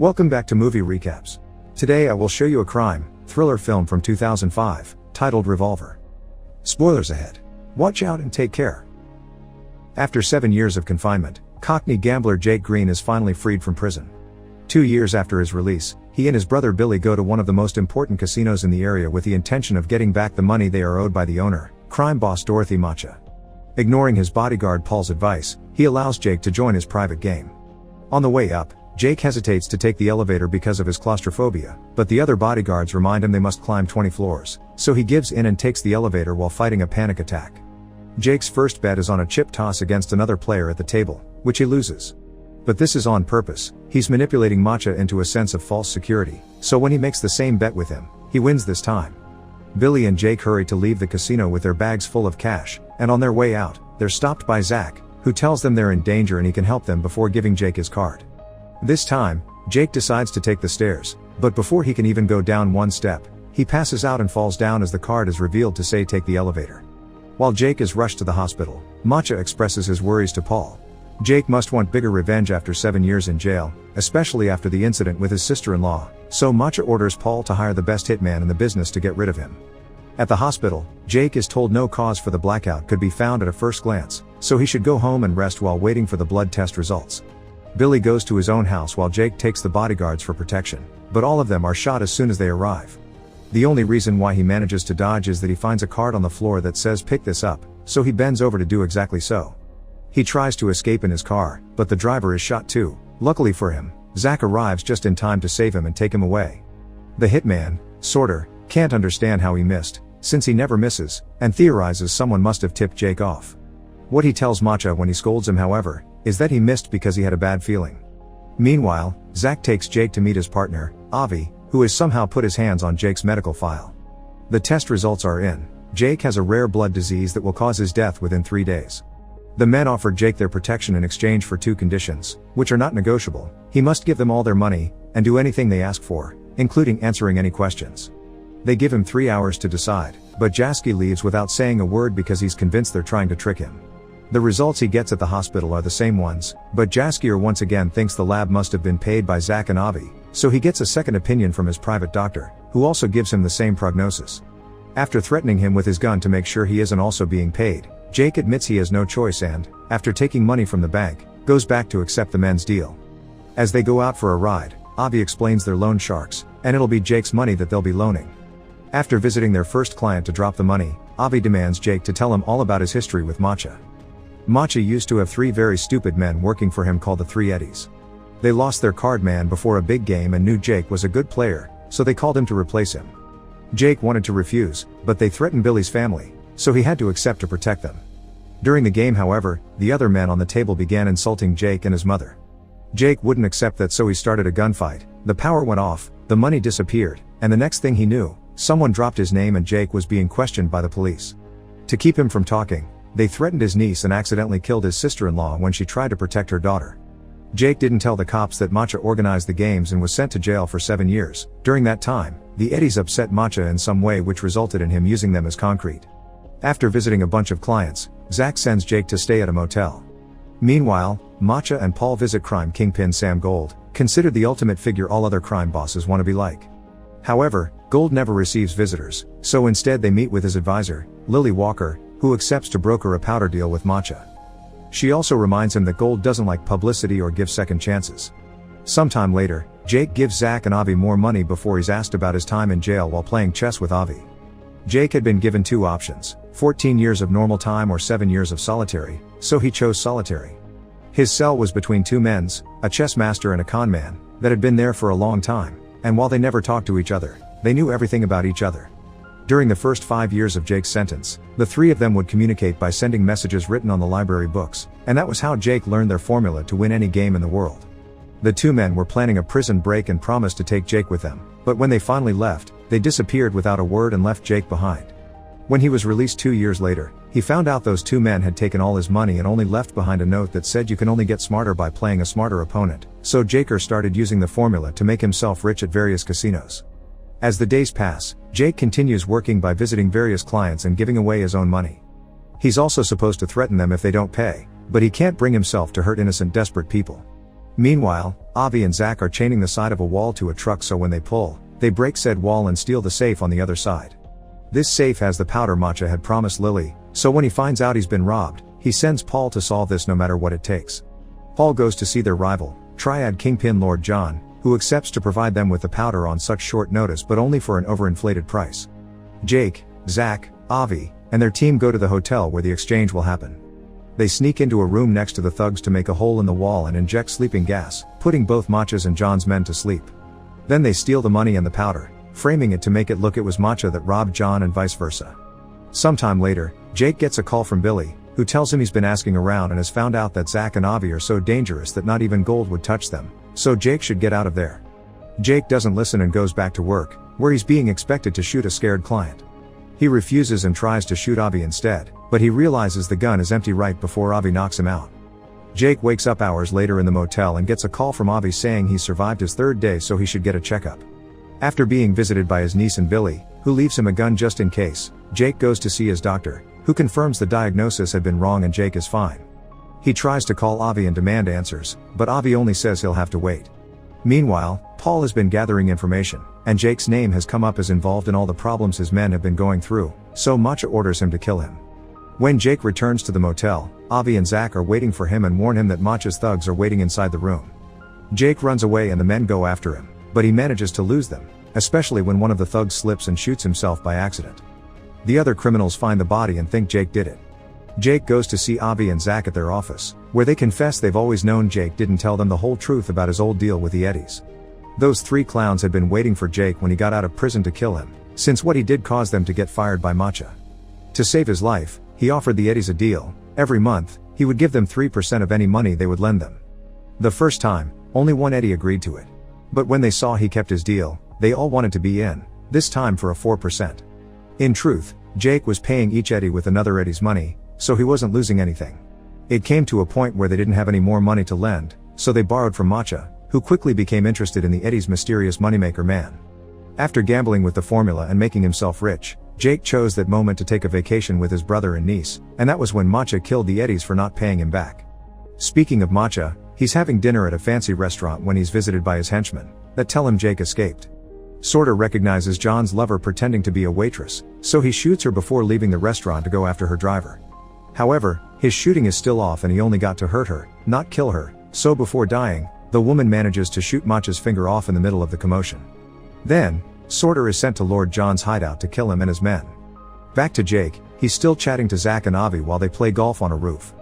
Welcome back to Movie Recaps. Today I will show you a crime, thriller film from 2005, titled Revolver. Spoilers ahead. Watch out and take care. After 7 years of confinement, Cockney gambler Jake Green is finally freed from prison. 2 years after his release, he and his brother Billy go to one of the most important casinos in the area with the intention of getting back the money they are owed by the owner, crime boss Dorothy Macha. Ignoring his bodyguard Paul's advice, he allows Jake to join his private game. On the way up, Jake hesitates to take the elevator because of his claustrophobia, but the other bodyguards remind him they must climb 20 floors, so he gives in and takes the elevator while fighting a panic attack. Jake's first bet is on a chip toss against another player at the table, which he loses. But this is on purpose. He's manipulating Macha into a sense of false security, so when he makes the same bet with him, he wins this time. Billy and Jake hurry to leave the casino with their bags full of cash, and on their way out, they're stopped by Zach, who tells them they're in danger and he can help them before giving Jake his card. This time, Jake decides to take the stairs, but before he can even go down one step, he passes out and falls down as the card is revealed to say take the elevator. While Jake is rushed to the hospital, Macha expresses his worries to Paul. Jake must want bigger revenge after 7 years in jail, especially after the incident with his sister-in-law, so Macha orders Paul to hire the best hitman in the business to get rid of him. At the hospital, Jake is told no cause for the blackout could be found at a first glance, so he should go home and rest while waiting for the blood test results. Billy goes to his own house while Jake takes the bodyguards for protection, but all of them are shot as soon as they arrive. The only reason why he manages to dodge is that he finds a card on the floor that says pick this up, so he bends over to do exactly so. He tries to escape in his car, but the driver is shot too. Luckily for him, Zach arrives just in time to save him and take him away. The hitman, Sorter, can't understand how he missed, since he never misses, and theorizes someone must have tipped Jake off. What he tells Macha when he scolds him, however, is that he missed because he had a bad feeling. Meanwhile, Zach takes Jake to meet his partner, Avi, who has somehow put his hands on Jake's medical file. The test results are in. Jake has a rare blood disease that will cause his death within 3 days. The men offer Jake their protection in exchange for 2 conditions, which are not negotiable. He must give them all their money, and do anything they ask for, including answering any questions. They give him 3 hours to decide, but Jasky leaves without saying a word because he's convinced they're trying to trick him. The results he gets at the hospital are the same ones, but Jaskier once again thinks the lab must have been paid by Zach and Avi, so he gets a second opinion from his private doctor, who also gives him the same prognosis. After threatening him with his gun to make sure he isn't also being paid, Jake admits he has no choice and, after taking money from the bank, goes back to accept the men's deal. As they go out for a ride, Avi explains they're loan sharks, and it'll be Jake's money that they'll be loaning. After visiting their first client to drop the money, Avi demands Jake to tell him all about his history with Macha. Macha used to have 3 very stupid men working for him called the Three Eddies. They lost their card man before a big game and knew Jake was a good player, so they called him to replace him. Jake wanted to refuse, but they threatened Billy's family, so he had to accept to protect them. During the game, however, the other men on the table began insulting Jake and his mother. Jake wouldn't accept that, so he started a gunfight. The power went off, the money disappeared, and the next thing he knew, someone dropped his name and Jake was being questioned by the police. To keep him from talking, they threatened his niece and accidentally killed his sister-in-law when she tried to protect her daughter. Jake didn't tell the cops that Macha organized the games and was sent to jail for 7 years. During that time, the Eddies upset Macha in some way which resulted in him using them as concrete. After visiting a bunch of clients, Zach sends Jake to stay at a motel. Meanwhile, Macha and Paul visit crime kingpin Sam Gold, considered the ultimate figure all other crime bosses want to be like. However, Gold never receives visitors, so instead they meet with his advisor, Lily Walker, who accepts to broker a powder deal with Macha. She also reminds him that Gold doesn't like publicity or give second chances. Sometime later, Jake gives Zach and Avi more money before he's asked about his time in jail while playing chess with Avi. Jake had been given 2 options, 14 years of normal time or 7 years of solitary, so he chose solitary. His cell was between 2 men's, a chess master and a con man, that had been there for a long time, and while they never talked to each other, they knew everything about each other. During the first 5 years of Jake's sentence, the 3 of them would communicate by sending messages written on the library books, and that was how Jake learned their formula to win any game in the world. The 2 men were planning a prison break and promised to take Jake with them, but when they finally left, they disappeared without a word and left Jake behind. When he was released 2 years later, he found out those 2 men had taken all his money and only left behind a note that said you can only get smarter by playing a smarter opponent, so Jaker started using the formula to make himself rich at various casinos. As the days pass, Jake continues working by visiting various clients and giving away his own money. He's also supposed to threaten them if they don't pay, but he can't bring himself to hurt innocent, desperate people. Meanwhile, Avi and Zach are chaining the side of a wall to a truck so when they pull, they break said wall and steal the safe on the other side. This safe has the powder Matcha had promised Lily, so when he finds out he's been robbed, he sends Paul to solve this no matter what it takes. Paul goes to see their rival, Triad Kingpin Lord John, who accepts to provide them with the powder on such short notice but only for an overinflated price. Jake, Zach, Avi, and their team go to the hotel where the exchange will happen. They sneak into a room next to the thugs to make a hole in the wall and inject sleeping gas, putting both Matcha's and John's men to sleep. Then they steal the money and the powder, framing it to make it look it was Matcha that robbed John and vice versa. Sometime later, Jake gets a call from Billy, who tells him he's been asking around and has found out that Zach and Avi are so dangerous that not even gold would touch them, so Jake should get out of there. Jake doesn't listen and goes back to work, where he's being expected to shoot a scared client. He refuses and tries to shoot Avi instead, but he realizes the gun is empty right before Avi knocks him out. Jake wakes up hours later in the motel and gets a call from Avi saying he's survived his third day so he should get a checkup. After being visited by his niece and Billy, who leaves him a gun just in case, Jake goes to see his doctor, who confirms the diagnosis had been wrong and Jake is fine. He tries to call Avi and demand answers, but Avi only says he'll have to wait. Meanwhile, Paul has been gathering information, and Jake's name has come up as involved in all the problems his men have been going through, so Matcha orders him to kill him. When Jake returns to the motel, Avi and Zach are waiting for him and warn him that Matcha's thugs are waiting inside the room. Jake runs away and the men go after him, but he manages to lose them, especially when one of the thugs slips and shoots himself by accident. The other criminals find the body and think Jake did it. Jake goes to see Avi and Zach at their office, where they confess they've always known Jake didn't tell them the whole truth about his old deal with the Eddies. Those three clowns had been waiting for Jake when he got out of prison to kill him, since what he did caused them to get fired by Matcha. To save his life, he offered the Eddies a deal. Every month, he would give them 3% of any money they would lend them. The first time, only one Eddie agreed to it. But when they saw he kept his deal, they all wanted to be in, this time for a 4%. In truth, Jake was paying each Eddie with another Eddie's money, so he wasn't losing anything. It came to a point where they didn't have any more money to lend, so they borrowed from Matcha, who quickly became interested in the Eddie's mysterious moneymaker man. After gambling with the formula and making himself rich, Jake chose that moment to take a vacation with his brother and niece, and that was when Matcha killed the Eddies for not paying him back. Speaking of Matcha, he's having dinner at a fancy restaurant when he's visited by his henchmen, that tell him Jake escaped. Sorter recognizes John's lover pretending to be a waitress, so he shoots her before leaving the restaurant to go after her driver. However, his shooting is still off and he only got to hurt her, not kill her, so before dying, the woman manages to shoot Matcha's finger off in the middle of the commotion. Then, Sorter is sent to Lord John's hideout to kill him and his men. Back to Jake, he's still chatting to Zach and Avi while they play golf on a roof.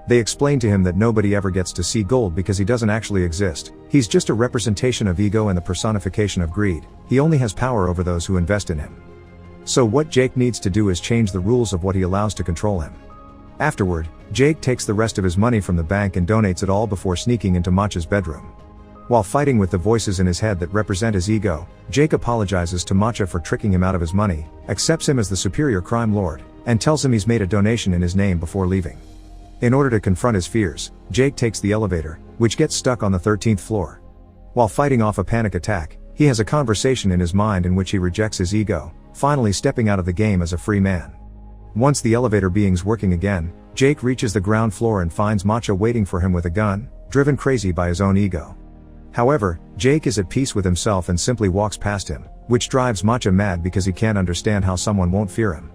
They explain to him that nobody ever gets to see gold because he doesn't actually exist, he's just a representation of ego and the personification of greed, he only has power over those who invest in him. So what Jake needs to do is change the rules of what he allows to control him. Afterward, Jake takes the rest of his money from the bank and donates it all before sneaking into Matcha's bedroom. While fighting with the voices in his head that represent his ego, Jake apologizes to Matcha for tricking him out of his money, accepts him as the superior crime lord, and tells him he's made a donation in his name before leaving. In order to confront his fears, Jake takes the elevator, which gets stuck on the 13th floor. While fighting off a panic attack, he has a conversation in his mind in which he rejects his ego, finally stepping out of the game as a free man. Once the elevator being's working again, Jake reaches the ground floor and finds Matcha waiting for him with a gun, driven crazy by his own ego. However, Jake is at peace with himself and simply walks past him, which drives Matcha mad because he can't understand how someone won't fear him.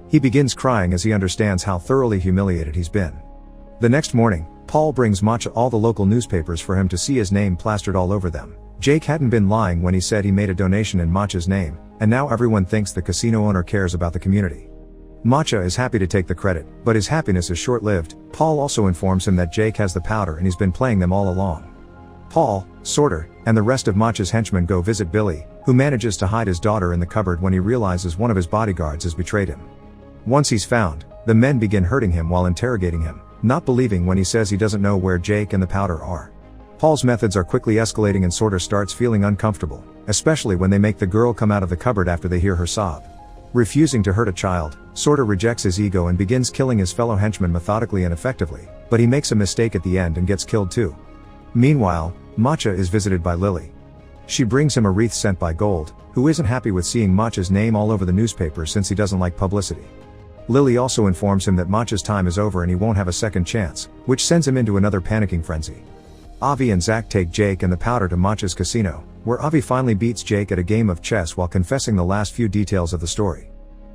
He begins crying as he understands how thoroughly humiliated he's been. The next morning, Paul brings Matcha all the local newspapers for him to see his name plastered all over them. Jake hadn't been lying when he said he made a donation in Matcha's name, and now everyone thinks the casino owner cares about the community. Matcha is happy to take the credit, but his happiness is short-lived. Paul also informs him that Jake has the powder and he's been playing them all along. Paul, Sorter, and the rest of Matcha's henchmen go visit Billy, who manages to hide his daughter in the cupboard when he realizes one of his bodyguards has betrayed him. Once he's found, the men begin hurting him while interrogating him, not believing when he says he doesn't know where Jake and the powder are. Paul's methods are quickly escalating and Sorter starts feeling uncomfortable, especially when they make the girl come out of the cupboard after they hear her sob. Refusing to hurt a child, Sorter rejects his ego and begins killing his fellow henchmen methodically and effectively, but he makes a mistake at the end and gets killed too. Meanwhile, Matcha is visited by Lily. She brings him a wreath sent by Gold, who isn't happy with seeing Matcha's name all over the newspaper since he doesn't like publicity. Lily also informs him that Matcha's time is over and he won't have a second chance, which sends him into another panicking frenzy. Avi and Zach take Jake and the powder to Matcha's casino, where Avi finally beats Jake at a game of chess while confessing the last few details of the story.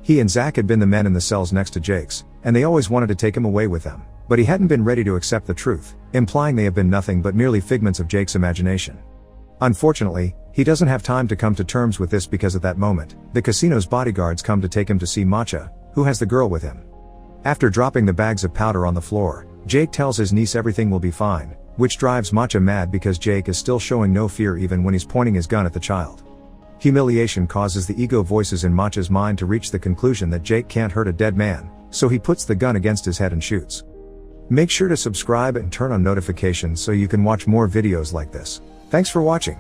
He and Zach had been the men in the cells next to Jake's, and they always wanted to take him away with them, but he hadn't been ready to accept the truth, implying they have been nothing but merely figments of Jake's imagination. Unfortunately, he doesn't have time to come to terms with this because at that moment, the casino's bodyguards come to take him to see Matcha, who has the girl with him. After dropping the bags of powder on the floor, Jake tells his niece everything will be fine, which drives Matcha mad because Jake is still showing no fear even when he's pointing his gun at the child. Humiliation causes the ego voices in Matcha's mind to reach the conclusion that Jake can't hurt a dead man, so he puts the gun against his head and shoots. Make sure to subscribe and turn on notifications so you can watch more videos like this. Thanks for watching.